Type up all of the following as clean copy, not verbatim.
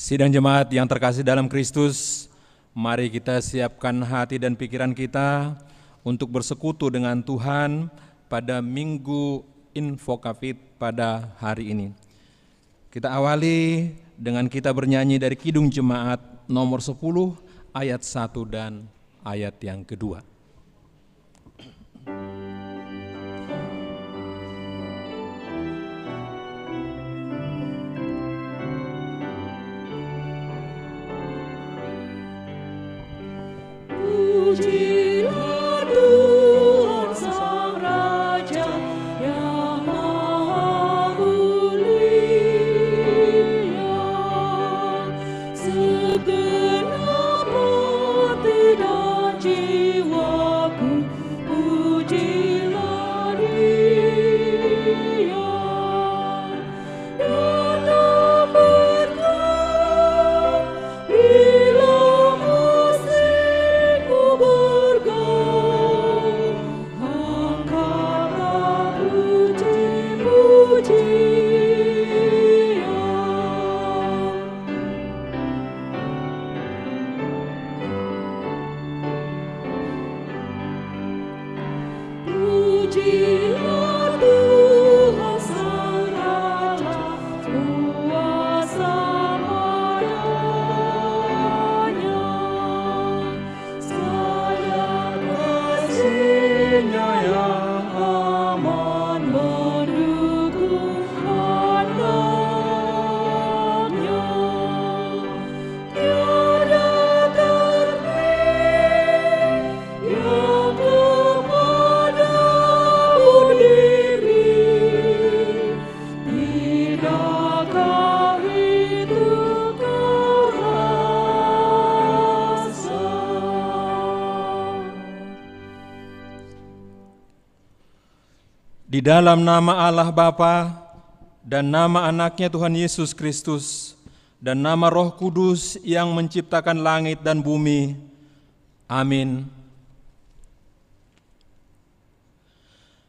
Sidang jemaat yang terkasih dalam Kristus, mari kita siapkan hati dan pikiran kita untuk bersekutu dengan Tuhan pada Minggu Infokafit pada hari ini. Kita awali dengan kita bernyanyi dari Kidung Jemaat nomor 10 ayat 1 dan ayat yang kedua. Pujilah Tuhan Sang Raja yang Maha Mulia, segenap hati dan jiwaku, pujilah Dia. Datang bergerak bila musikku bergaung, angkatlah puji-pujian. Pujilah Tuhan Sang Raja, kuasa padanya, sayang kasih-Nya yang aman mendukung anak-Nya. Tiada terpilih yang kepadamu diri, tidakkah itu kurasa? Di dalam nama Allah Bapa dan nama anaknya Tuhan Yesus Kristus dan nama Roh Kudus yang menciptakan langit dan bumi. Amin.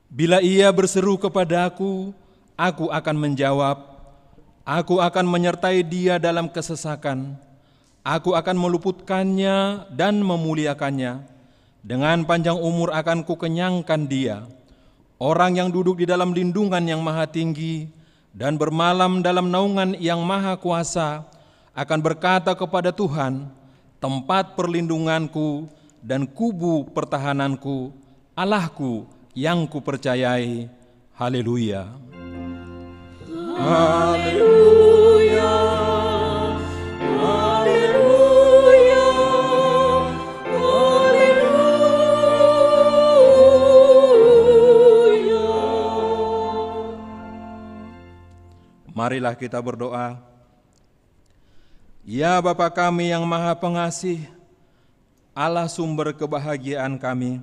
Bila ia berseru kepadaku, aku akan menjawab. Aku akan menyertai dia dalam kesesakan. Aku akan meluputkannya dan memuliakannya. Dengan panjang umur akan kukenyangkan dia. Orang yang duduk di dalam lindungan yang maha tinggi dan bermalam dalam naungan yang maha kuasa akan berkata kepada Tuhan, tempat perlindunganku dan kubu pertahananku, Allahku yang kupercayai. Haleluya. Haleluya, haleluya, haleluya. Marilah kita berdoa. Ya Bapa kami yang maha pengasih, Allah sumber kebahagiaan kami,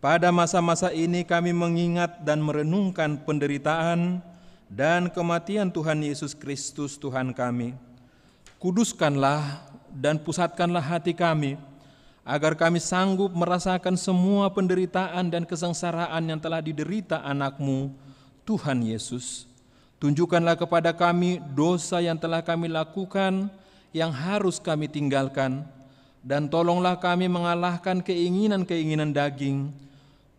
pada masa-masa ini kami mengingat dan merenungkan penderitaan dan kematian Tuhan Yesus Kristus Tuhan kami. Kuduskanlah dan pusatkanlah hati kami, agar kami sanggup merasakan semua penderitaan dan kesengsaraan yang telah diderita anak-Mu, Tuhan Yesus. Tunjukkanlah kepada kami dosa yang telah kami lakukan, yang harus kami tinggalkan, dan tolonglah kami mengalahkan keinginan-keinginan daging.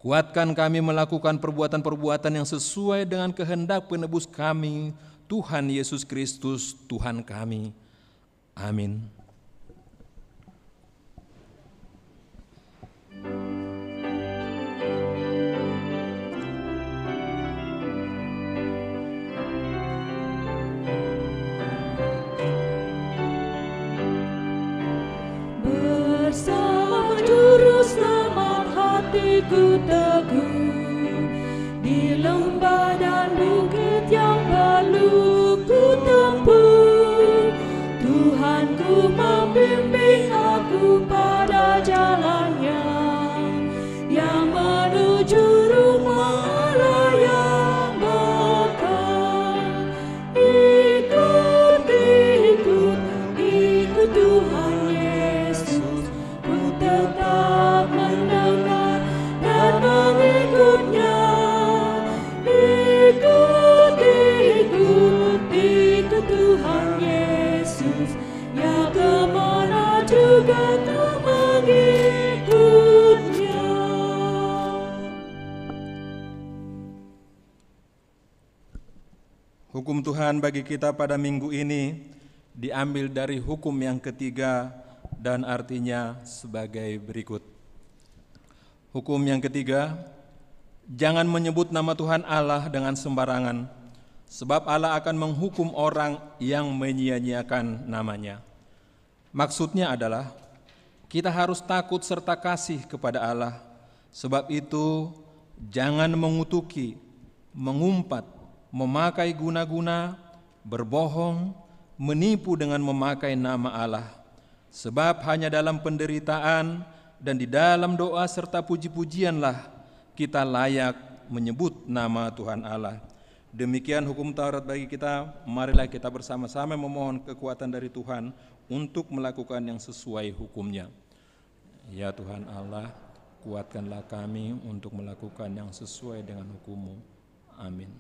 Kuatkan kami melakukan perbuatan-perbuatan yang sesuai dengan kehendak penebus kami, Tuhan Yesus Kristus, Tuhan kami. Amin. Bersama juru selamat hatiku teguh, di lembah dan bukit yang perlu ku tempuh, Tuhanku membimbing aku pada jalannya, yang menuju rumah Allah yang bekal. Ikut Tuhan Yesus, ku tetap mendengar dan mengikutnya. Ikut Tuhan Yesus. Yesus, ya kemana juga ku mengikutnya. Hukum Tuhan bagi kita pada minggu ini diambil dari hukum yang ketiga dan artinya sebagai berikut. Hukum yang ketiga, jangan menyebut nama Tuhan Allah dengan sembarangan, sebab Allah akan menghukum orang yang menyia-nyiakan namanya. Maksudnya adalah kita harus takut serta kasih kepada Allah. Sebab itu jangan mengutuki, mengumpat, memakai guna-guna, berbohong, menipu dengan memakai nama Allah. Sebab hanya dalam penderitaan dan di dalam doa serta puji-pujianlah kita layak menyebut nama Tuhan Allah. Demikian hukum Taurat bagi kita. Marilah kita bersama-sama memohon kekuatan dari Tuhan untuk melakukan yang sesuai hukumnya. Ya Tuhan Allah, kuatkanlah kami untuk melakukan yang sesuai dengan hukum-Mu. Amin.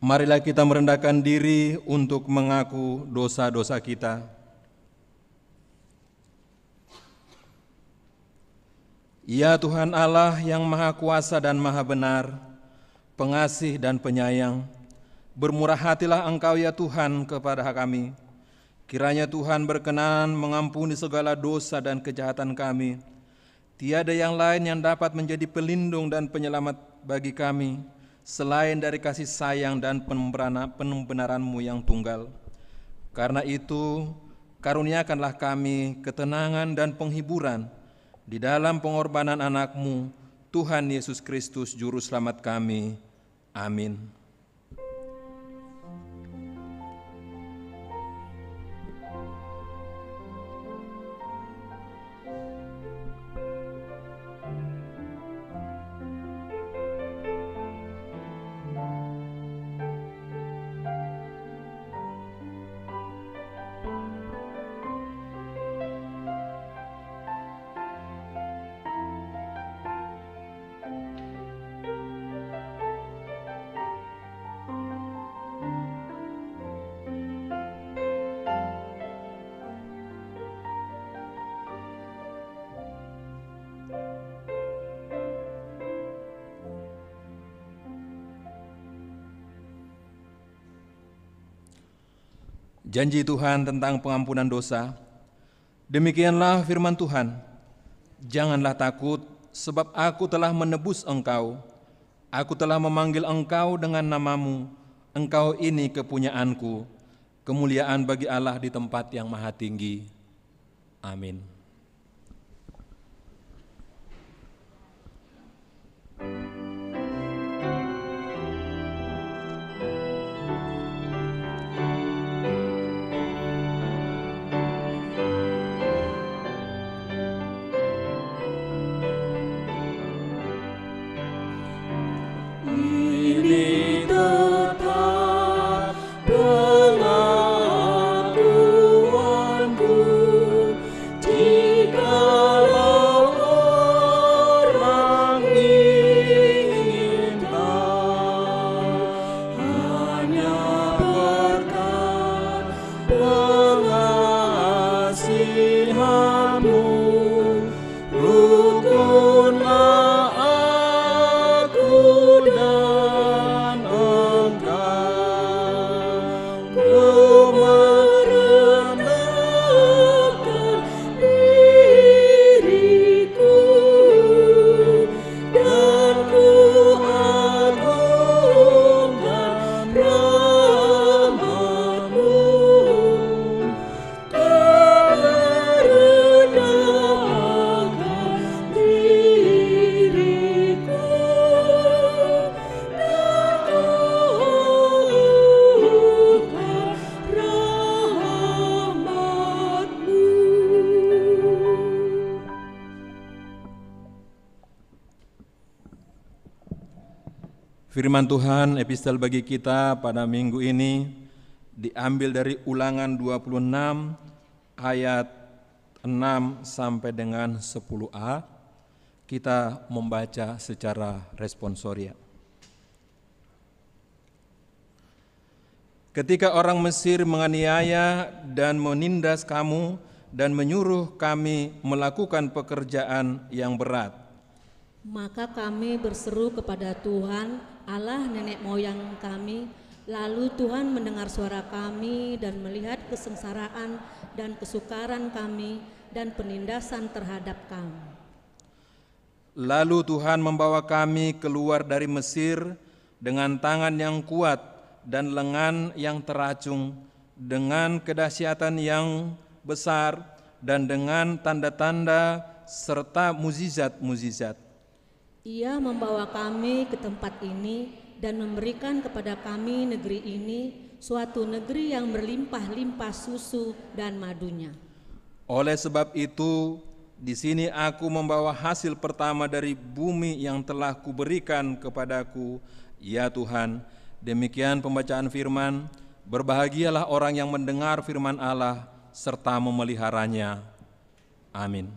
Marilah kita merendahkan diri untuk mengaku dosa-dosa kita. Ya Tuhan Allah yang Maha Kuasa dan Maha Benar, pengasih dan penyayang, bermurah hatilah Engkau ya Tuhan kepada kami. Kiranya Tuhan berkenan mengampuni segala dosa dan kejahatan kami. Tiada yang lain yang dapat menjadi pelindung dan penyelamat bagi kami, selain dari kasih sayang dan pembenaran-Mu yang tunggal. Karena itu, karuniakanlah kami ketenangan dan penghiburan di dalam pengorbanan anak-Mu, Tuhan Yesus Kristus, Juru Selamat kami. Amin. Janji Tuhan tentang pengampunan dosa. Demikianlah firman Tuhan. Janganlah takut, sebab aku telah menebus engkau. Aku telah memanggil engkau dengan namamu. Engkau ini kepunyaanku. Kemuliaan bagi Allah di tempat yang maha tinggi. Amin. Firman Tuhan epistel bagi kita pada minggu ini diambil dari Ulangan 26 ayat 6 sampai dengan 10a. Kita membaca secara responsoria. Ketika orang Mesir menganiaya dan menindas kamu dan menyuruh kami melakukan pekerjaan yang berat, maka kami berseru kepada Tuhan Allah nenek moyang kami, lalu Tuhan mendengar suara kami dan melihat kesengsaraan dan kesukaran kami dan penindasan terhadap kami. Lalu Tuhan membawa kami keluar dari Mesir dengan tangan yang kuat dan lengan yang teracung, dengan kedahsyatan yang besar dan dengan tanda-tanda serta mukjizat-mukjizat. Ia membawa kami ke tempat ini dan memberikan kepada kami negeri ini, suatu negeri yang berlimpah-limpah susu dan madunya. Oleh sebab itu, di sini aku membawa hasil pertama dari bumi yang telah kuberikan kepadaku, ya Tuhan. Demikian pembacaan firman. Berbahagialah orang yang mendengar firman Allah serta memeliharanya. Amin.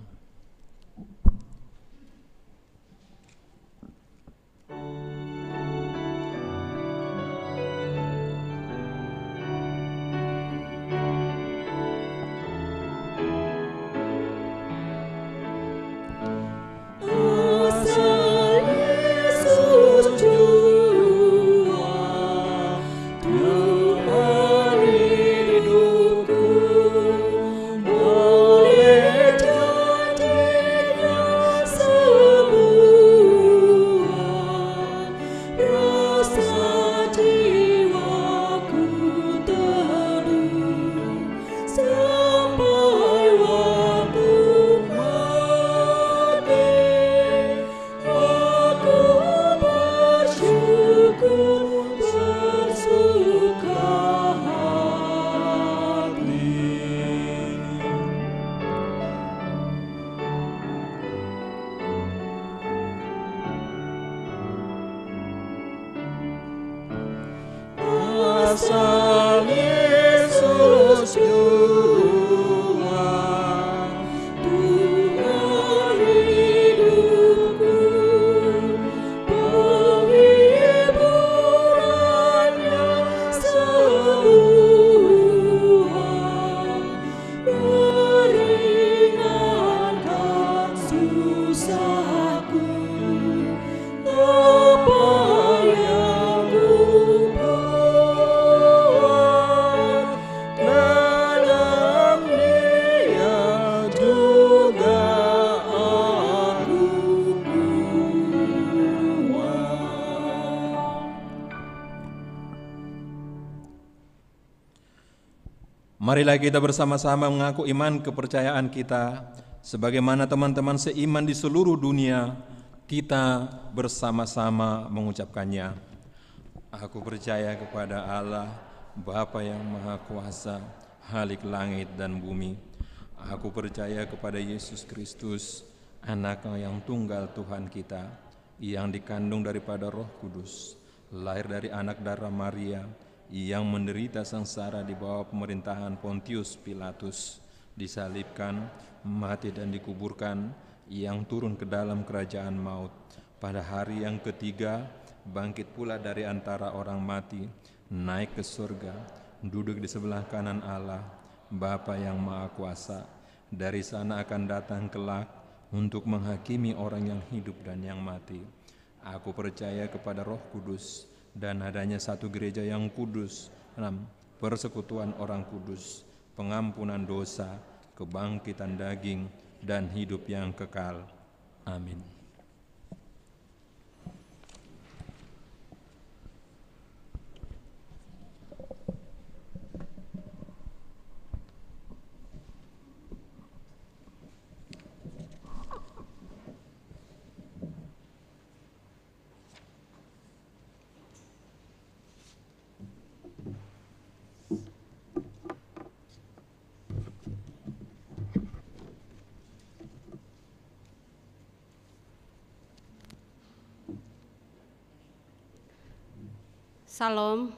Asal Yesus jua, Tuhan hidupku, penghiburannya semua, meringankan susahku, apa yang ku Marilah kita bersama-sama mengaku iman kepercayaan kita, sebagaimana teman-teman seiman di seluruh dunia, kita bersama-sama mengucapkannya. Aku percaya kepada Allah, Bapa yang Maha Kuasa, Khalik langit dan bumi. Aku percaya kepada Yesus Kristus, Anak-Nya yang tunggal Tuhan kita, yang dikandung daripada Roh Kudus, lahir dari anak darah Maria, yang menderita sengsara di bawah pemerintahan Pontius Pilatus, disalibkan, mati dan dikuburkan, yang turun ke dalam kerajaan maut. Pada hari yang ketiga, bangkit pula dari antara orang mati, naik ke surga, duduk di sebelah kanan Allah, Bapa yang Maha Kuasa. Dari sana akan datang kelak untuk menghakimi orang yang hidup dan yang mati. Aku percaya kepada Roh Kudus dan adanya satu gereja yang kudus, persekutuan orang kudus, pengampunan dosa, kebangkitan daging, dan hidup yang kekal. Amin. Salam.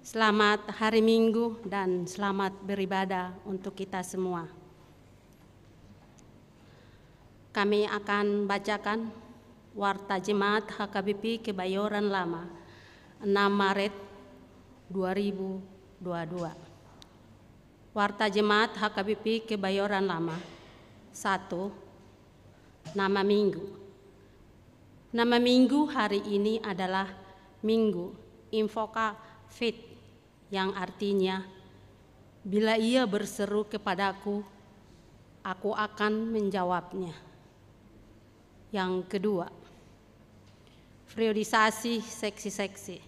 Selamat hari Minggu dan selamat beribadah untuk kita semua. Kami akan bacakan Warta Jemaat HKBP Kebayoran Lama 6 Maret 2022. Warta Jemaat HKBP Kebayoran Lama 1. Nama Minggu. Nama Minggu hari ini adalah Minggu Invoca Fit, yang artinya bila ia berseru kepadaku, aku akan menjawabnya. Yang kedua, periodisasi seksi-seksi.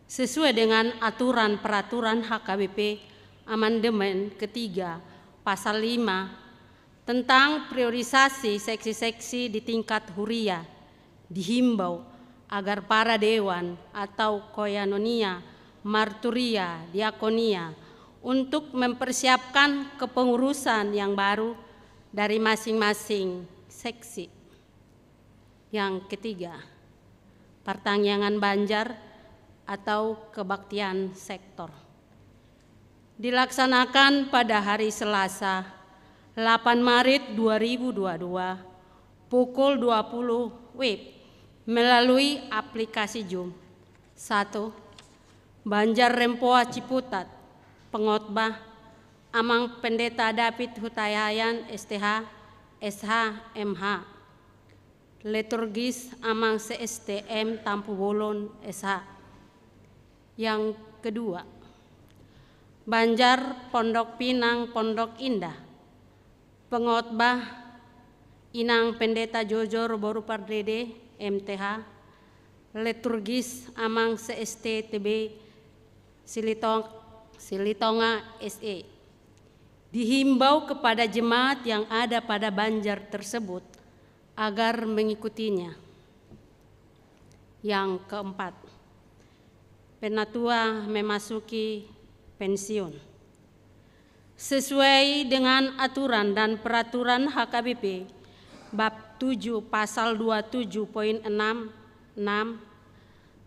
Sesuai dengan aturan peraturan HKBP Amandemen ketiga Pasal 5 tentang priorisasi seksi-seksi di tingkat huria, dihimbau agar para dewan atau koinonia, marturia, diakonia untuk mempersiapkan kepengurusan yang baru dari masing-masing seksi. Yang ketiga, pertanggungan banjar atau kebaktian sektor. Dilaksanakan pada hari Selasa 8 Maret 2022 pukul 20 WIB melalui aplikasi Zoom. 1. Banjar Rempoa Ciputat, pengkhotbah Amang Pendeta David Hutahayan STH, SH, MH. Liturgis Amang CSTM Tampu Bolon SH. Yang kedua, Banjar Pondok Pinang Pondok Indah, pengkhotbah Inang Pendeta Jojo Roboru Pardede MTH. Liturgis Amang CSTTB Silitonga SE. Dihimbau kepada jemaat yang ada pada Banjar tersebut agar mengikutinya. Yang keempat, penatua memasuki pensiun. Sesuai dengan aturan dan peraturan HKBP bab 7 pasal 27.6,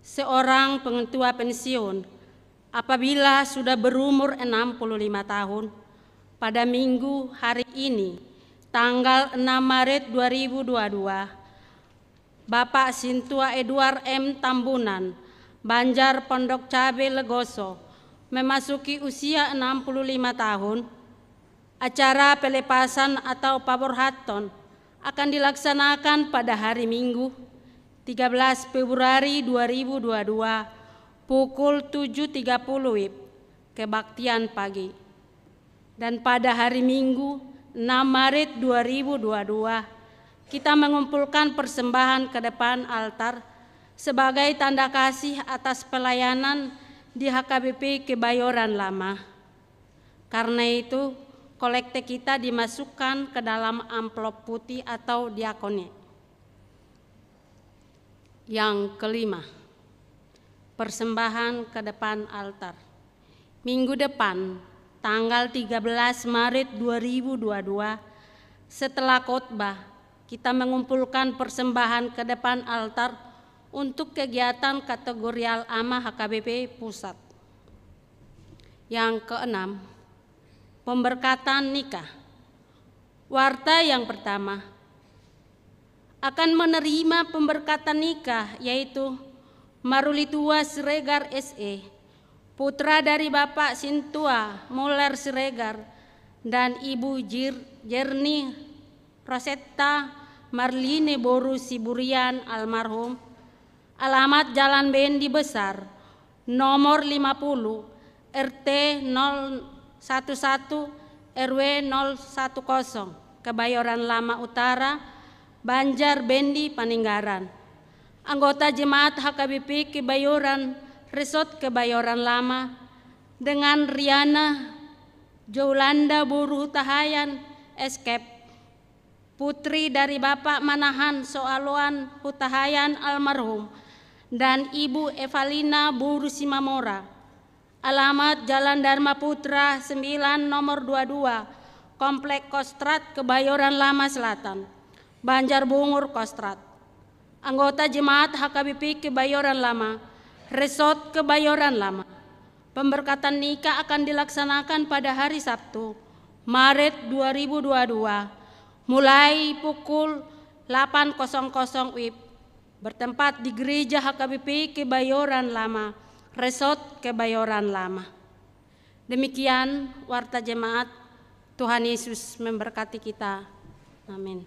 seorang pengetua pensiun apabila sudah berumur 65 tahun pada Minggu hari ini tanggal 6 Maret 2022, Bapak Sintua Edward M. Tambunan, Banjar Pondok Cabe Legoso, memasuki usia 65 tahun. Acara pelepasan atau paborhaton akan dilaksanakan pada hari Minggu 13 Februari 2022 pukul 7.30 WIB kebaktian pagi. Dan pada hari Minggu 6 Maret 2022 kita mengumpulkan persembahan ke depan altar sebagai tanda kasih atas pelayanan di HKBP Kebayoran Lama. Karena itu kolekte kita dimasukkan ke dalam amplop putih atau diakoni. Yang kelima, persembahan ke depan altar. Minggu depan, tanggal 13 Maret 2022, setelah khotbah, kita mengumpulkan persembahan ke depan altar untuk kegiatan kategorial AMA HKBP Pusat. Yang keenam, pemberkatan nikah. Warta yang pertama akan menerima pemberkatan nikah, yaitu Marulitua Siregar SE, putra dari Bapak Sintua Muller Siregar dan Ibu Jerni Rosetta Marline Boru Siburian almarhum, alamat Jalan Bendi Besar, nomor 50, RT 011, RW 010, Kebayoran Lama Utara, Banjar Bendi Paninggaran. Anggota jemaat HKBP Kebayoran Resort Kebayoran Lama dengan Riana Jolanda Boru Hutahayan Escape, putri dari Bapak Manahan Soaluan Hutahayan almarhum, dan Ibu Evalina Boru Simamora, alamat Jalan Dharma Putra 9 nomor 22, Komplek Kostrat Kebayoran Lama Selatan, Banjar Bungur Kostrat. anggota Jemaat HKBP Kebayoran Lama, Resort Kebayoran Lama. Pemberkatan nikah akan dilaksanakan pada hari Sabtu, Maret 2022, mulai pukul 8.00 WIB, bertempat di Gereja HKBP Kebayoran Lama, Resort Kebayoran Lama. Demikian warta jemaat. Tuhan Yesus memberkati kita. Amin.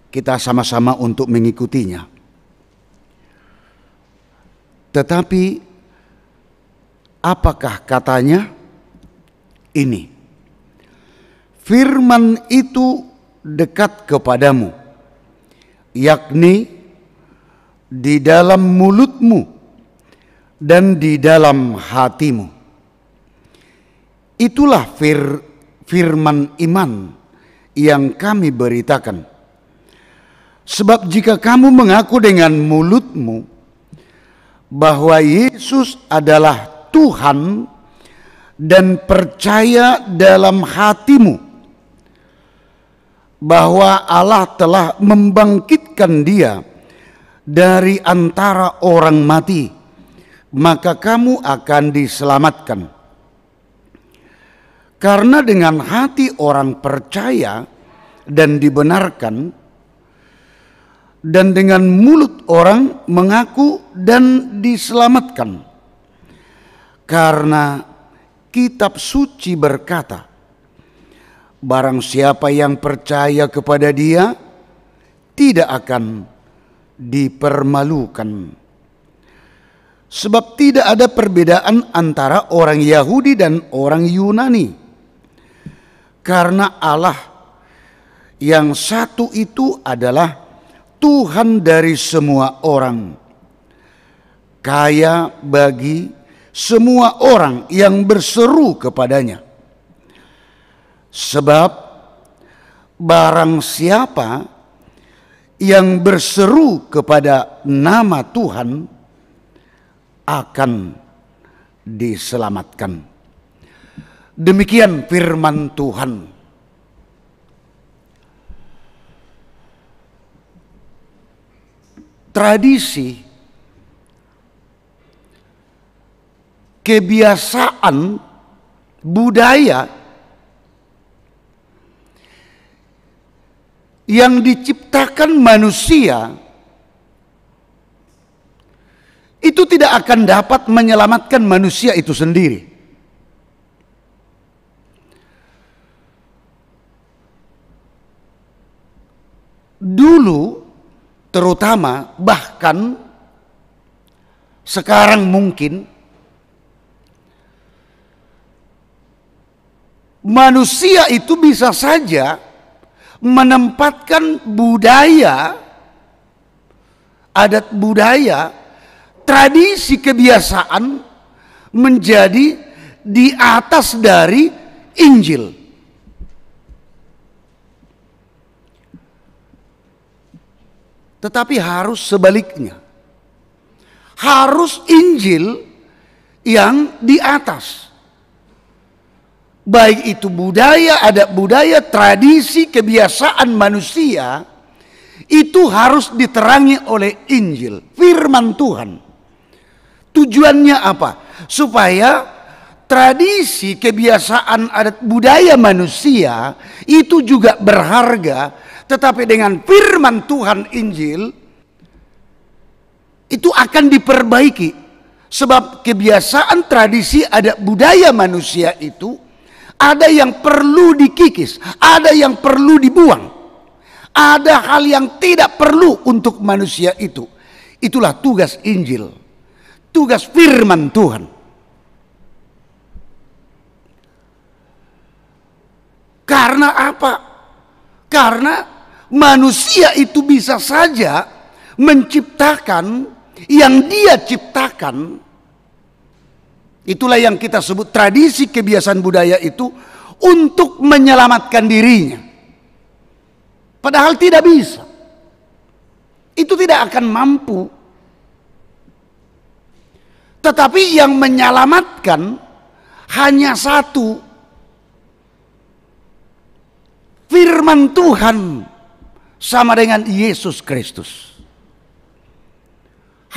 Kita sama-sama untuk mengikutinya. Tetapi apakah katanya? Ini, firman itu dekat kepadamu, yakni di dalam mulutmu dan di dalam hatimu. Itulah firman iman yang kami beritakan. Sebab jika kamu mengaku dengan mulutmu bahwa Yesus adalah Tuhan dan percaya dalam hatimu bahwa Allah telah membangkitkan dia dari antara orang mati, maka kamu akan diselamatkan. Karena dengan hati orang percaya dan dibenarkan, dan dengan mulut orang mengaku dan diselamatkan. Karena kitab suci berkata, barang siapa yang percaya kepada Dia tidak akan dipermalukan. Sebab tidak ada perbedaan antara orang Yahudi dan orang Yunani. Karena Allah yang satu itu adalah Tuhan dari semua orang, kaya bagi semua orang yang berseru kepadanya. Sebab barang siapa yang berseru kepada nama Tuhan akan diselamatkan. Demikian firman Tuhan. Tradisi, kebiasaan, budaya yang diciptakan manusia itu tidak akan dapat menyelamatkan manusia itu sendiri. Dulu terutama, bahkan sekarang mungkin, manusia itu bisa saja menempatkan budaya, adat budaya, tradisi kebiasaan menjadi di atas dari Injil. Tetapi harus sebaliknya. Harus Injil yang di atas. Baik itu budaya, adat budaya, tradisi, kebiasaan manusia, itu harus diterangi oleh Injil, firman Tuhan. Tujuannya apa? Supaya tradisi, kebiasaan, adat budaya manusia itu juga berharga. Tetapi dengan firman Tuhan Injil itu akan diperbaiki. Sebab kebiasaan, tradisi, adat budaya manusia itu ada yang perlu dikikis, ada yang perlu dibuang. Ada hal yang tidak perlu untuk manusia itu. Itulah tugas Injil, tugas firman Tuhan. Karena apa? Karena manusia itu bisa saja menciptakan yang dia ciptakan. Itulah yang kita sebut tradisi, kebiasaan, budaya itu untuk menyelamatkan dirinya. Padahal tidak bisa. Itu tidak akan mampu. Tetapi yang menyelamatkan hanya satu, firman Tuhan. Sama dengan Yesus Kristus.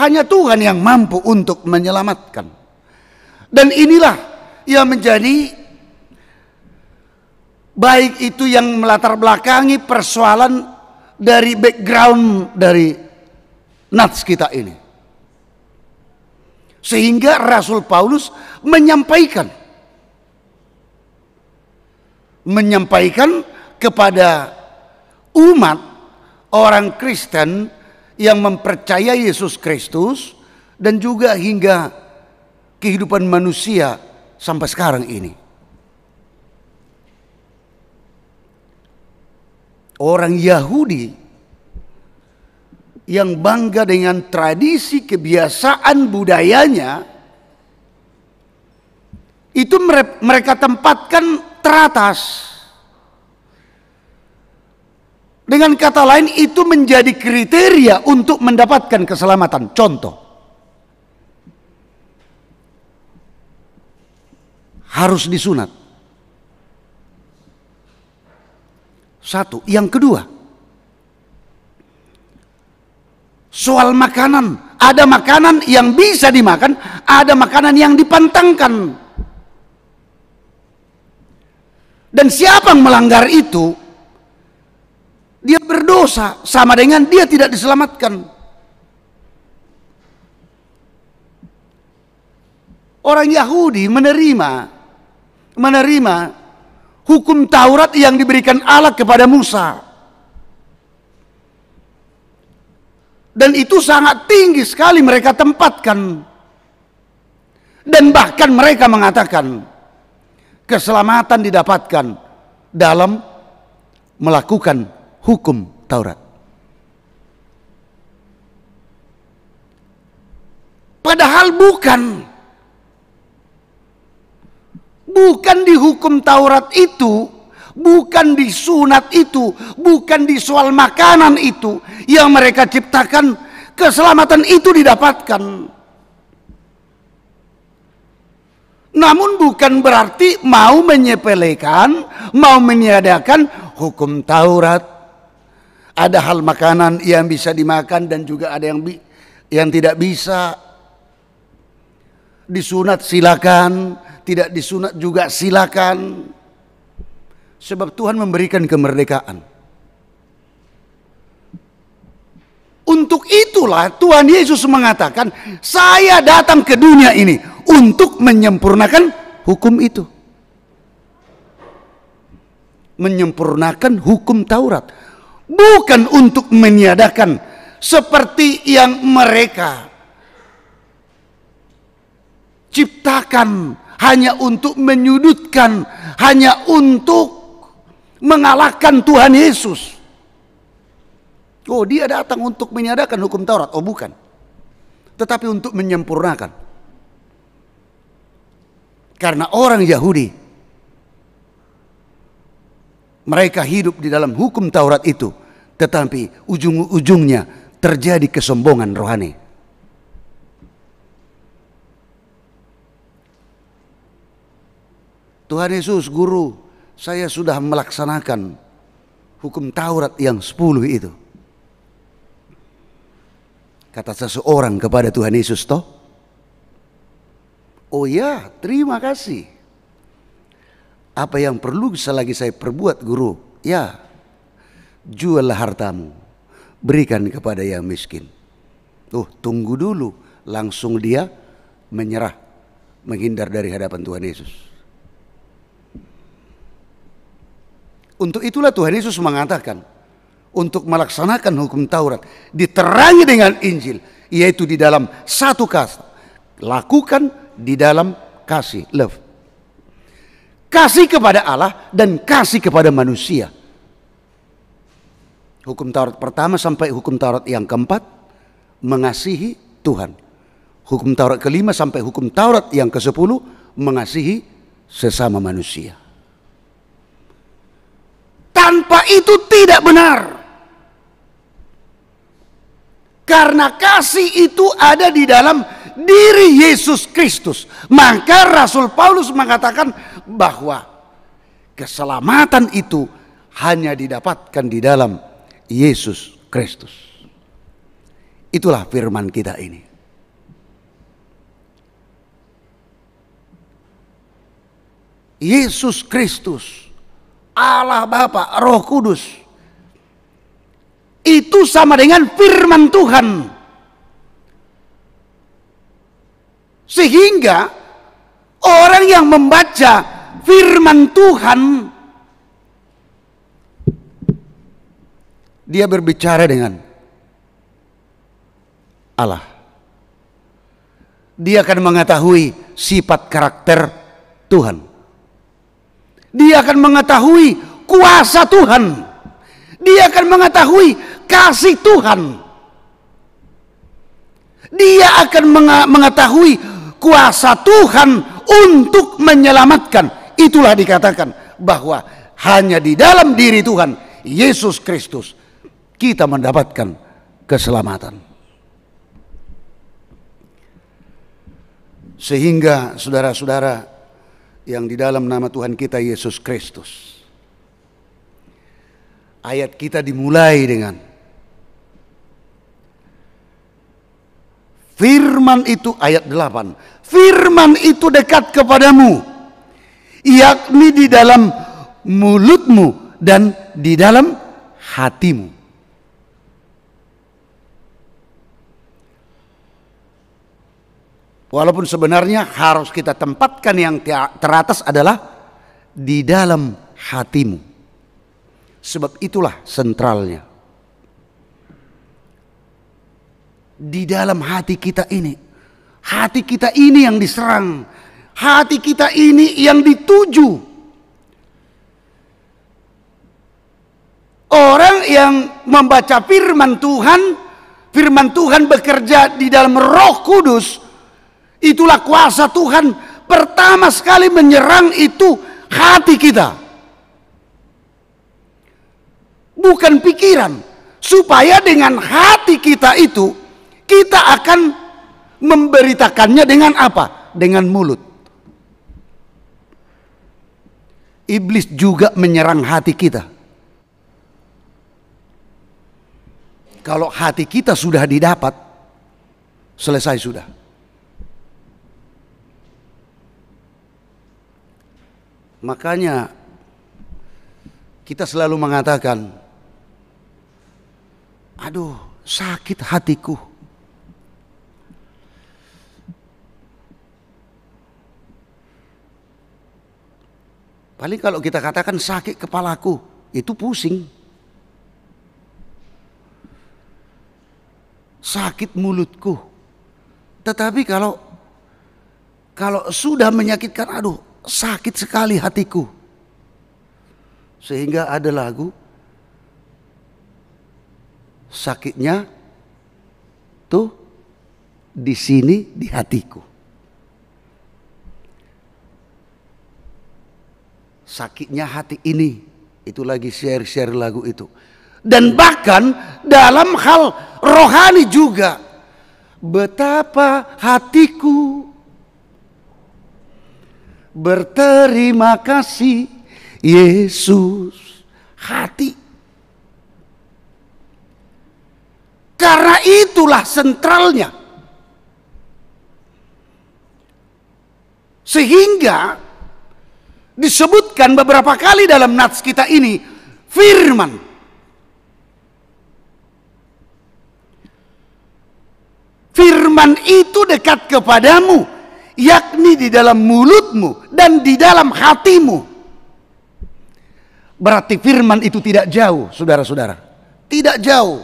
Hanya Tuhan yang mampu untuk menyelamatkan. Dan inilah yang menjadi, baik itu yang melatar belakangi persoalan dari background dari nats kita ini. Sehingga Rasul Paulus menyampaikan kepada umat orang Kristen yang mempercayai Yesus Kristus, dan juga hingga kehidupan manusia sampai sekarang ini. Orang Yahudi yang bangga dengan tradisi, kebiasaan, budayanya, itu mereka tempatkan teratas. Dengan kata lain, itu menjadi kriteria untuk mendapatkan keselamatan. Contoh, harus disunat. Satu. Yang kedua, soal makanan. Ada makanan yang bisa dimakan, ada makanan yang dipantangkan. Dan siapa yang melanggar itu, dia berdosa, sama dengan dia tidak diselamatkan. Orang Yahudi menerima hukum Taurat yang diberikan Allah kepada Musa. Dan itu sangat tinggi sekali mereka tempatkan. Dan bahkan mereka mengatakan keselamatan didapatkan dalam melakukan hukum Taurat. Padahal bukan di hukum Taurat itu, bukan di sunat itu, bukan di soal makanan itu yang mereka ciptakan keselamatan itu didapatkan. Namun bukan berarti mau menyepelekan, mau meniadakan hukum Taurat. Ada hal makanan yang bisa dimakan dan juga ada yang tidak bisa. Disunat silakan, tidak disunat juga silakan. Sebab Tuhan memberikan kemerdekaan. Untuk itulah Tuhan Yesus mengatakan, saya datang ke dunia ini untuk menyempurnakan hukum itu. Menyempurnakan hukum Taurat. Bukan untuk meniadakan seperti yang mereka ciptakan hanya untuk menyudutkan, hanya untuk mengalahkan Tuhan Yesus. Oh, dia datang untuk meniadakan hukum Taurat. Oh, bukan. Tetapi untuk menyempurnakan. Karena orang Yahudi, mereka hidup di dalam hukum Taurat itu, tetapi ujung-ujungnya terjadi kesombongan rohani. Tuhan Yesus, guru, saya sudah melaksanakan hukum Taurat yang 10 itu. Kata seseorang kepada Tuhan Yesus, toh? Oh ya, terima kasih. Apa yang perlu selagi saya perbuat, guru? Ya, juallah hartamu, berikan kepada yang miskin. Tunggu dulu. Langsung dia menyerah, menghindar dari hadapan Tuhan Yesus. Untuk itulah Tuhan Yesus mengatakan, untuk melaksanakan hukum Taurat diterangi dengan Injil, yaitu di dalam satu kata, lakukan di dalam kasih, love. Kasih kepada Allah dan kasih kepada manusia. Hukum Taurat pertama sampai hukum Taurat yang keempat, mengasihi Tuhan. Hukum Taurat kelima sampai hukum Taurat yang ke-10, mengasihi sesama manusia. Tanpa itu tidak benar. Karena kasih itu ada di dalam diri Yesus Kristus. Maka Rasul Paulus mengatakan bahwa keselamatan itu hanya didapatkan di dalam Yesus Kristus. Itulah firman kita ini. Yesus Kristus, Allah Bapa, Roh Kudus, itu sama dengan firman Tuhan. Sehingga orang yang membaca firman Tuhan, dia berbicara dengan Allah. Dia akan mengetahui sifat karakter Tuhan. Dia akan mengetahui kuasa Tuhan. Dia akan mengetahui kasih Tuhan. Dia akan mengetahui kuasa Tuhan untuk menyelamatkan. Itulah dikatakan bahwa hanya di dalam diri Tuhan Yesus Kristus kita mendapatkan keselamatan. Sehingga saudara-saudara yang di dalam nama Tuhan kita Yesus Kristus, Ayat kita dimulai dengan firman itu, ayat 8. Firman itu dekat kepadamu, yakni di dalam mulutmu dan di dalam hatimu. Walaupun sebenarnya harus kita tempatkan yang teratas adalah di dalam hatimu. Sebab itulah sentralnya. Di dalam hati kita ini. Hati kita ini yang diserang. Hati kita ini yang dituju. Orang yang membaca firman Tuhan bekerja di dalam Roh Kudus. Itulah kuasa Tuhan pertama sekali menyerang itu hati kita. Bukan pikiran. Supaya dengan hati kita itu, kita akan memberitakannya dengan apa? Dengan mulut. Iblis juga menyerang hati kita. Kalau hati kita sudah didapat, selesai sudah. Makanya kita selalu mengatakan, aduh, sakit hatiku. Paling kalau kita katakan sakit kepalaku, itu pusing. Sakit mulutku. Tetapi kalau sudah menyakitkan, aduh, sakit sekali hatiku. Sehingga ada lagu, sakitnya tuh di sini di hatiku. Sakitnya hati ini, itu lagi share lagu itu. Dan bahkan dalam hal rohani juga, betapa hatiku berterima kasih Yesus. Hati. Karena itulah sentralnya. Sehingga disebutkan beberapa kali dalam nats kita ini firman. Firman itu dekat kepadamu, yakni di dalam mulutmu dan di dalam hatimu. Berarti firman itu tidak jauh, saudara-saudara. Tidak jauh.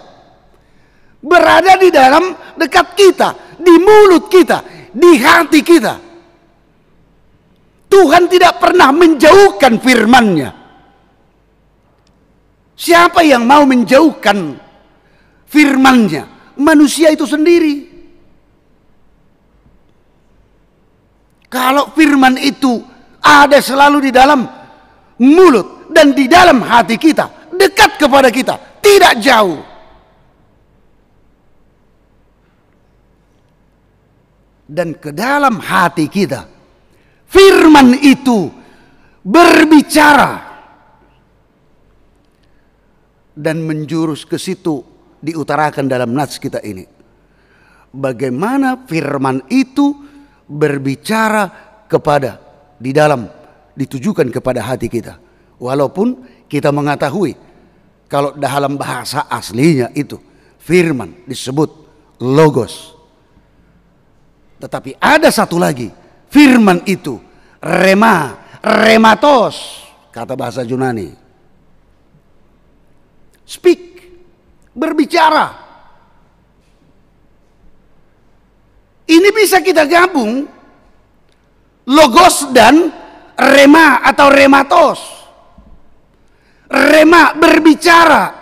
Berada di dalam dekat kita, di mulut kita, di hati kita. Tuhan tidak pernah menjauhkan firman-Nya. Siapa yang mau menjauhkan firman-Nya? Manusia itu sendiri. Kalau firman itu ada selalu di dalam mulut dan di dalam hati kita, dekat kepada kita, tidak jauh. Dan ke dalam hati kita, firman itu berbicara dan menjurus ke situ, diutarakan dalam nats kita ini. Bagaimana firman itu berbicara kepada, di dalam, ditujukan kepada hati kita. Walaupun kita mengetahui kalau dalam bahasa aslinya itu firman disebut logos. Tetapi ada satu lagi, firman itu rematos, kata bahasa Yunani. Speak, berbicara. Ini bisa kita gabung, logos dan rema atau rematos. Rema berbicara.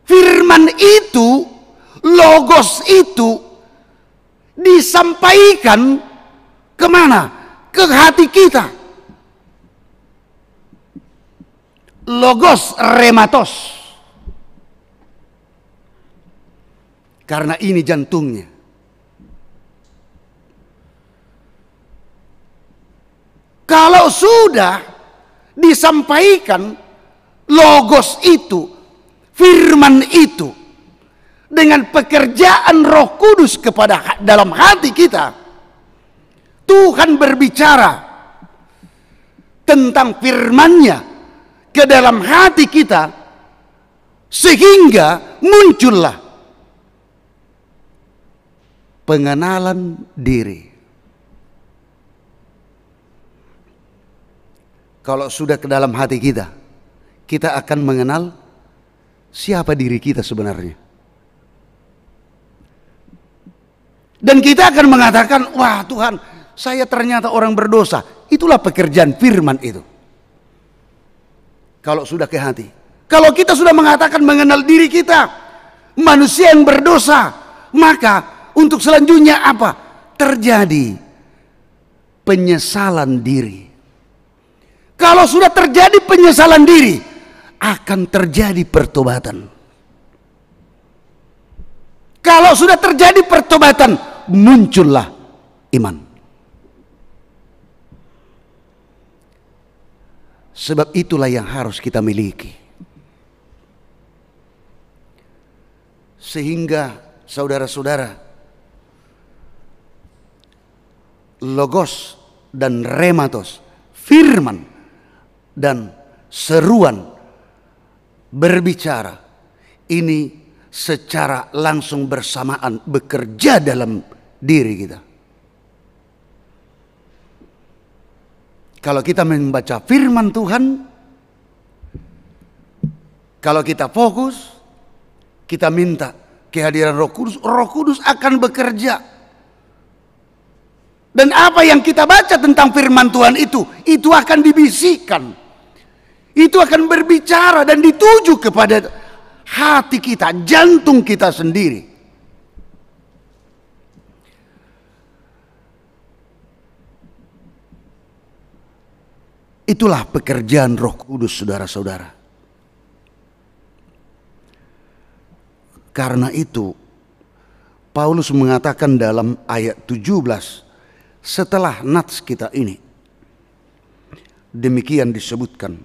Firman itu, logos itu disampaikan kemana? Ke hati kita. Logos rematos. Karena ini jantungnya. Kalau sudah disampaikan logos itu, firman itu, dengan pekerjaan Roh Kudus kepada dalam hati kita. Tuhan berbicara tentang firman-Nya ke dalam hati kita, sehingga muncullah pengenalan diri. Kalau sudah ke dalam hati kita, kita akan mengenal siapa diri kita sebenarnya. Dan kita akan mengatakan, wah Tuhan, saya ternyata orang berdosa. Itulah pekerjaan firman itu. Kalau sudah ke hati. Kalau kita sudah mengatakan mengenal diri kita, manusia yang berdosa, maka untuk selanjutnya apa? Terjadi penyesalan diri. Kalau sudah terjadi penyesalan diri, akan terjadi pertobatan. Kalau sudah terjadi pertobatan, muncullah iman. Sebab itulah yang harus kita miliki. Sehingga saudara-saudara, logos dan rematos, firman dan seruan berbicara, ini secara langsung bersamaan bekerja dalam diri kita. Kalau kita membaca firman Tuhan, kalau kita fokus, kita minta kehadiran Roh Kudus, Roh Kudus akan bekerja. Dan apa yang kita baca tentang firman Tuhan itu akan dibisikkan. Itu akan berbicara dan dituju kepada hati kita, jantung kita sendiri. Itulah pekerjaan Roh Kudus, saudara-saudara. Karena itu, Paulus mengatakan dalam ayat 17, setelah nats kita ini, demikian disebutkan.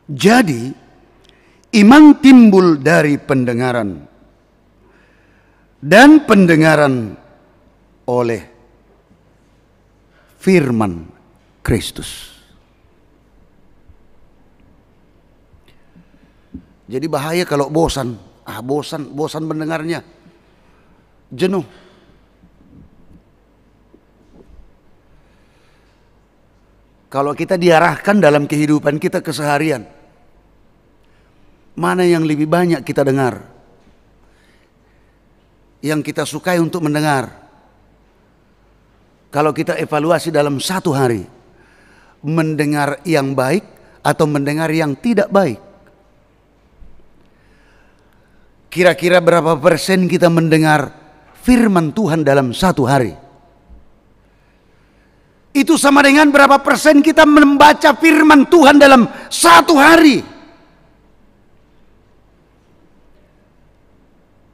Jadi iman timbul dari pendengaran, dan pendengaran oleh firman Kristus. Jadi bahaya kalau bosan, bosan mendengarnya, jenuh. Kalau kita diarahkan dalam kehidupan kita keseharian, mana yang lebih banyak kita dengar? Yang kita sukai untuk mendengar. Kalau kita evaluasi dalam satu hari, mendengar yang baik atau mendengar yang tidak baik? Kira-kira berapa persen kita mendengar firman Tuhan dalam satu hari? Itu sama dengan berapa persen kita membaca firman Tuhan dalam satu hari.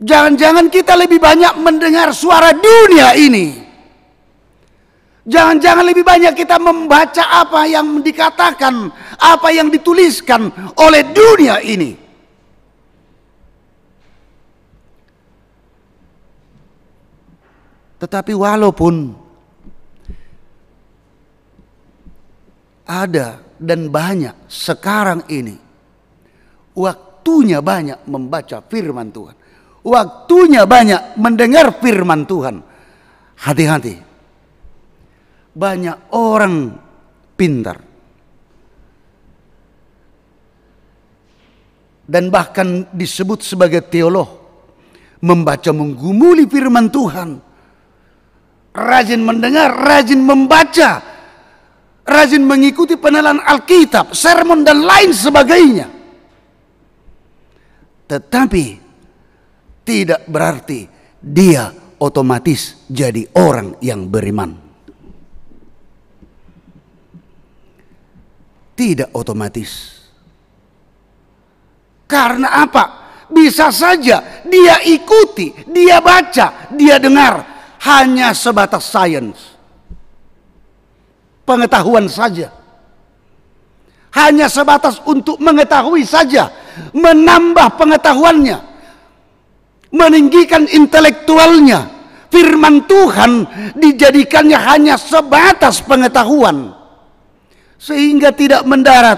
Jangan-jangan kita lebih banyak mendengar suara dunia ini. Jangan-jangan lebih banyak kita membaca apa yang dikatakan, apa yang dituliskan oleh dunia ini. Tetapi walaupun ada dan banyak sekarang ini, waktunya banyak membaca firman Tuhan, waktunya banyak mendengar firman Tuhan. Hati-hati, banyak orang pintar dan bahkan disebut sebagai teolog, membaca menggumuli firman Tuhan, rajin mendengar, rajin membaca, rajin mengikuti penelan Alkitab, sermon dan lain sebagainya. Tetapi tidak berarti dia otomatis jadi orang yang beriman. Tidak otomatis. Karena apa? Bisa saja dia ikuti, dia baca, dia dengar hanya sebatas sains. pengetahuan saja. Hanya sebatas untuk mengetahui saja, menambah pengetahuannya, meninggikan intelektualnya. Firman Tuhan dijadikannya hanya sebatas pengetahuan, sehingga tidak mendarat,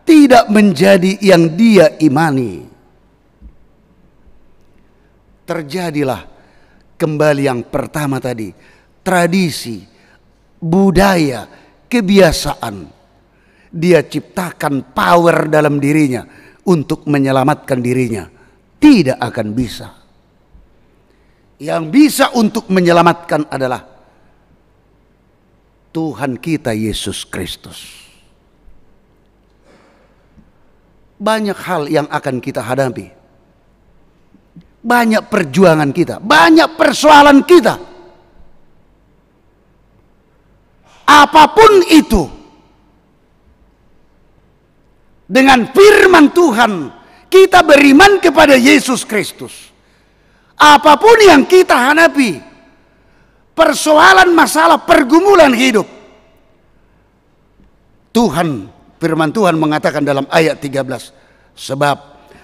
tidak menjadi yang dia imani. Terjadilah kembali yang pertama tadi, tradisi, budaya, kebiasaan. Dia ciptakan power dalam dirinya untuk menyelamatkan dirinya. Tidak akan bisa. Yang bisa untuk menyelamatkan adalah Tuhan kita Yesus Kristus. Banyak hal yang akan kita hadapi. Banyak perjuangan kita, banyak persoalan kita. Apapun itu, dengan firman Tuhan kita beriman kepada Yesus Kristus. Apapun yang kita hadapi, persoalan, masalah, pergumulan hidup, firman Tuhan mengatakan dalam ayat 13, sebab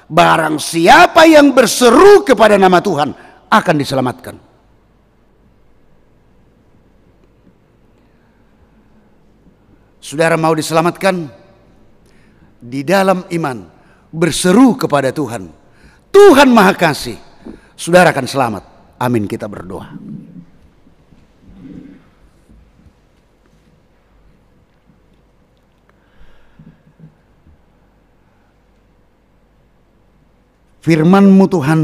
barang siapa yang berseru kepada nama Tuhan akan diselamatkan. Saudara mau diselamatkan? Di dalam iman, berseru kepada Tuhan. Tuhan Maha Kasih, saudara akan selamat. Amin, kita berdoa. Firman-Mu Tuhan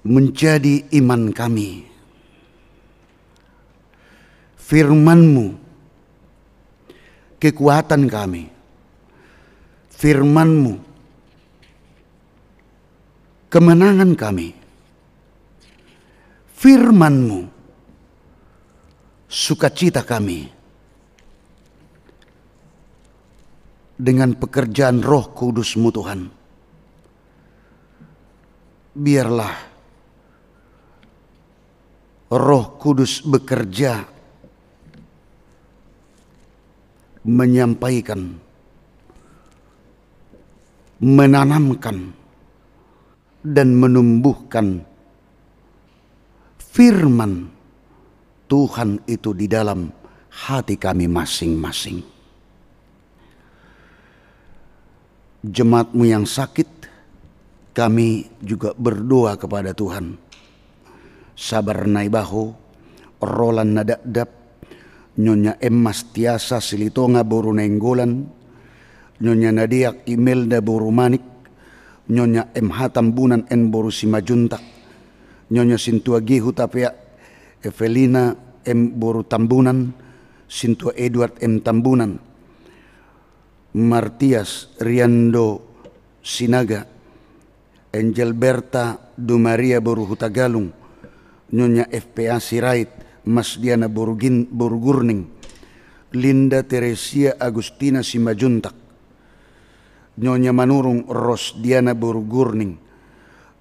menjadi iman kami. Firman-Mu kekuatan kami. Firman-Mu kemenangan kami. Firman-Mu sukacita kami. Dengan pekerjaan Roh Kudus-Mu Tuhan, biarlah Roh Kudus bekerja, menyampaikan, menanamkan, dan menumbuhkan firman Tuhan itu di dalam hati kami masing-masing. Jemaat-Mu yang sakit, kami juga berdoa kepada Tuhan. Sabar naibaho, Roland nadadap, Nyonya Emmas Tiasa Silitonga Boru Nenggolan, Nyonya Nadiak Imelda Boru Manik, Nyonya M Hatambunan En Boru Simajuntak, Nyonya Sintua Gihu Tapea Evelina M Boru Tambunan, Sintua Edward M Tambunan, Martias Riando Sinaga, Angel Berta Dumaria Boru Hutagalung, Nyonya FPA Sirait, Mas Diana Borugurning, Linda Teresia Agustina Simajuntak, Nyonya Manurung Ros Diana Borugurning,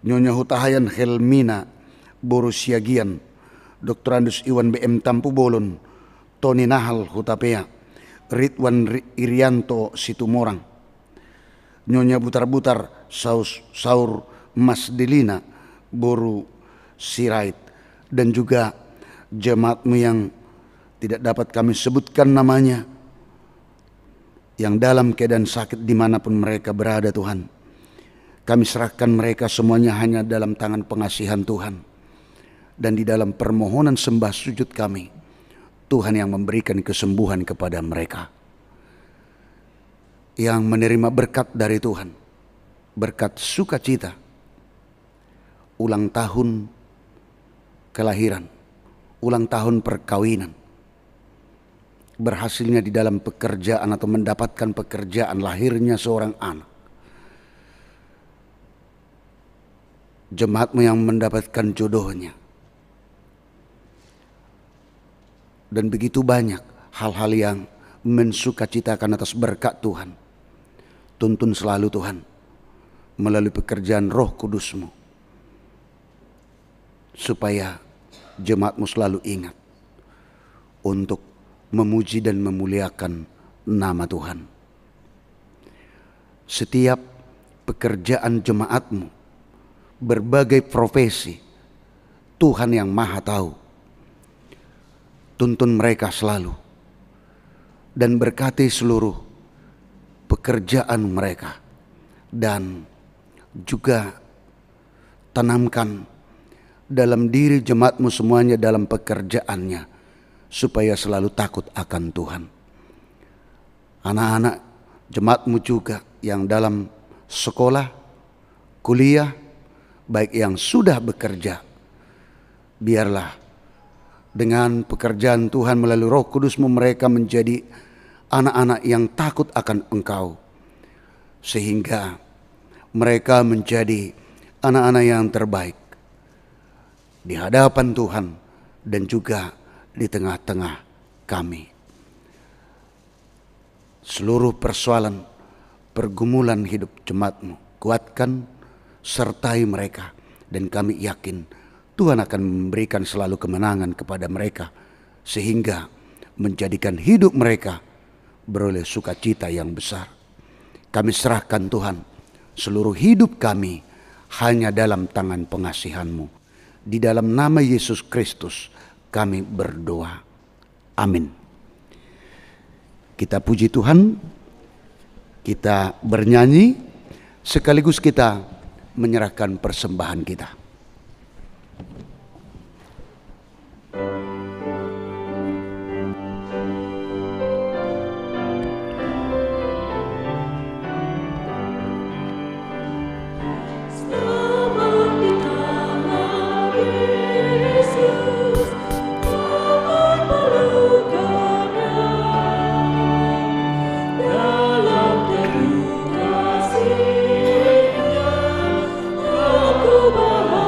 Nyonya Hutahayan Helmina Borusiagian, Dr. Andus Iwan BM Tampu Bolon, Tony Nahal Hutapea, Ridwan Irianto Situmorang, Nyonya Butar-Butar Saur Mas Delina Boru Sirait, dan juga jemaat-Mu yang tidak dapat kami sebutkan namanya, yang dalam keadaan sakit dimanapun mereka berada Tuhan. Kami serahkan mereka semuanya hanya dalam tangan pengasihan Tuhan. Dan di dalam permohonan sembah sujud kami, Tuhan yang memberikan kesembuhan kepada mereka, yang menerima berkat dari Tuhan, berkat sukacita, ulang tahun kelahiran, ulang tahun perkawinan, berhasilnya di dalam pekerjaan atau mendapatkan pekerjaan, lahirnya seorang anak. Jemaat-Mu yang mendapatkan jodohnya. Dan begitu banyak hal-hal yang mensukacitakan atas berkat Tuhan. Tuntun selalu Tuhan melalui pekerjaan Roh Kudus-Mu. supaya jemaatmu selalu ingat untuk memuji dan memuliakan nama Tuhan. Setiap pekerjaan jemaatmu, berbagai profesi, Tuhan yang Maha Tahu. Tuntun mereka selalu dan berkati seluruh pekerjaan mereka, dan juga tanamkan dalam diri jemaatmu semuanya dalam pekerjaannya supaya selalu takut akan Tuhan. Anak-anak jemaatmu juga yang dalam sekolah, kuliah, baik yang sudah bekerja, biarlah dengan pekerjaan Tuhan melalui Roh Kudus-Mu mereka menjadi anak-anak yang takut akan Engkau, sehingga mereka menjadi anak-anak yang terbaik di hadapan Tuhan dan juga di tengah-tengah kami. Seluruh persoalan pergumulan hidup jemaat-Mu, kuatkan, sertai mereka, dan kami yakin Tuhan akan memberikan selalu kemenangan kepada mereka, sehingga menjadikan hidup mereka beroleh sukacita yang besar. Kami serahkan Tuhan seluruh hidup kami hanya dalam tangan pengasihan-Mu. Di dalam nama Yesus Kristus kami berdoa. Amin. Kita puji Tuhan, kita bernyanyi, sekaligus kita menyerahkan persembahan kita. Aku bahagia.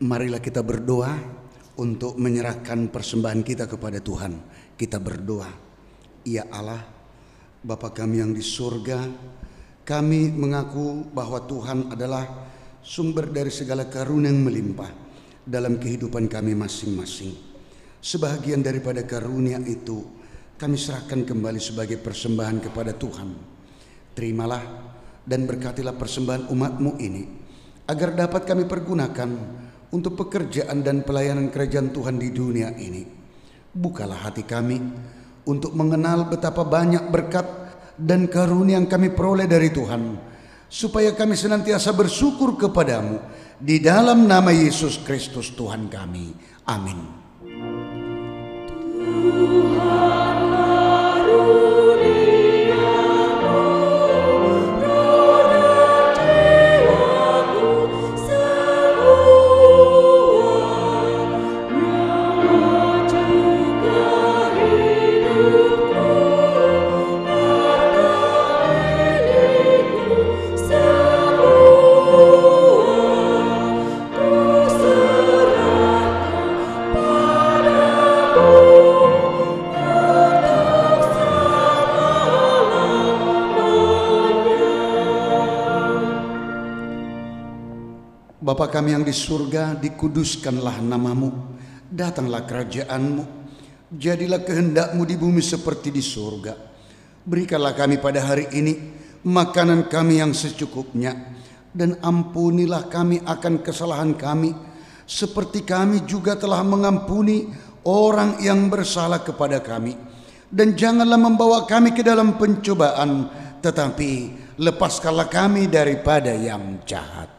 Marilah kita berdoa untuk menyerahkan persembahan kita kepada Tuhan. Kita berdoa. Ya Allah, Bapa kami yang di surga, kami mengaku bahwa Tuhan adalah sumber dari segala karunia yang melimpah dalam kehidupan kami masing-masing. Sebahagian daripada karunia itu kami serahkan kembali sebagai persembahan kepada Tuhan. Terimalah dan berkatilah persembahan umat-Mu ini, agar dapat kami pergunakan untuk pekerjaan dan pelayanan kerajaan Tuhan di dunia ini. Bukalah hati kami untuk mengenal betapa banyak berkat dan karunia yang kami peroleh dari Tuhan, supaya kami senantiasa bersyukur kepadamu di dalam nama Yesus Kristus Tuhan kami. Amin. Bapa kami yang di surga, dikuduskanlah namamu, datanglah kerajaanmu, jadilah kehendak-Mu di bumi seperti di surga. Berikanlah kami pada hari ini makanan kami yang secukupnya, dan ampunilah kami akan kesalahan kami, seperti kami juga telah mengampuni orang yang bersalah kepada kami. Dan janganlah membawa kami ke dalam pencobaan, tetapi lepaskanlah kami daripada yang jahat.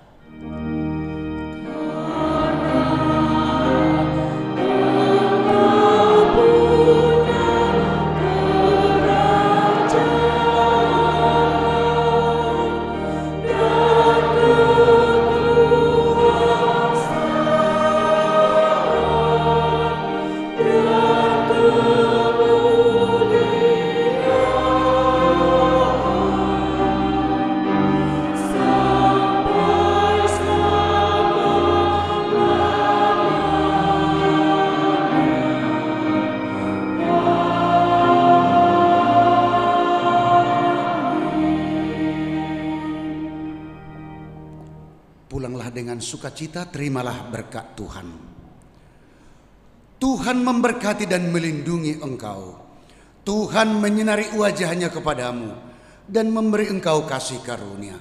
Pulanglah dengan sukacita, terimalah berkat Tuhan. Tuhan memberkati dan melindungi engkau. Tuhan menyinari wajahnya kepadamu dan memberi engkau kasih karunia.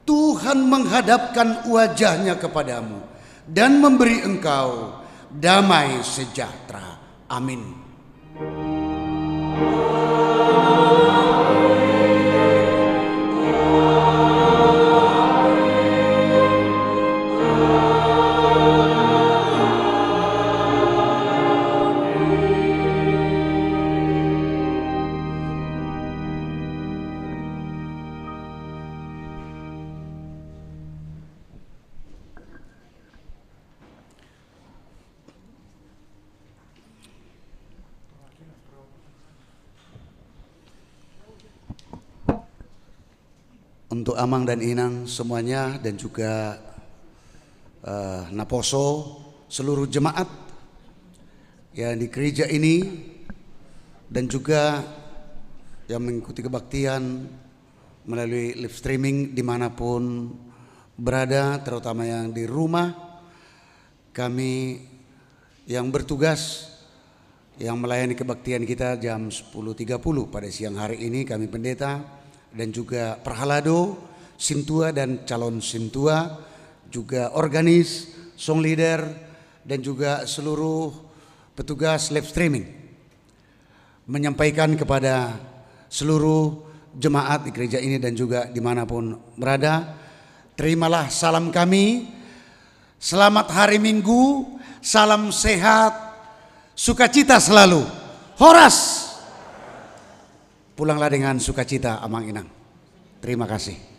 Tuhan menghadapkan wajahnya kepadamu dan memberi engkau damai sejahtera. Amin. Untuk Amang dan Inang semuanya, dan juga Naposo, seluruh jemaat yang di gereja ini, dan juga yang mengikuti kebaktian melalui live streaming dimanapun berada, terutama yang di rumah. Kami yang bertugas yang melayani kebaktian kita jam 10.30 pada siang hari ini, kami pendeta dan juga perhalado, sintua dan calon sintua, juga organis, song leader, dan juga seluruh petugas live streaming, menyampaikan kepada seluruh jemaat di gereja ini dan juga dimanapun berada, terimalah salam kami, selamat hari Minggu, salam sehat, sukacita selalu, Horas. Pulanglah dengan sukacita, Amang Inang. Terima kasih.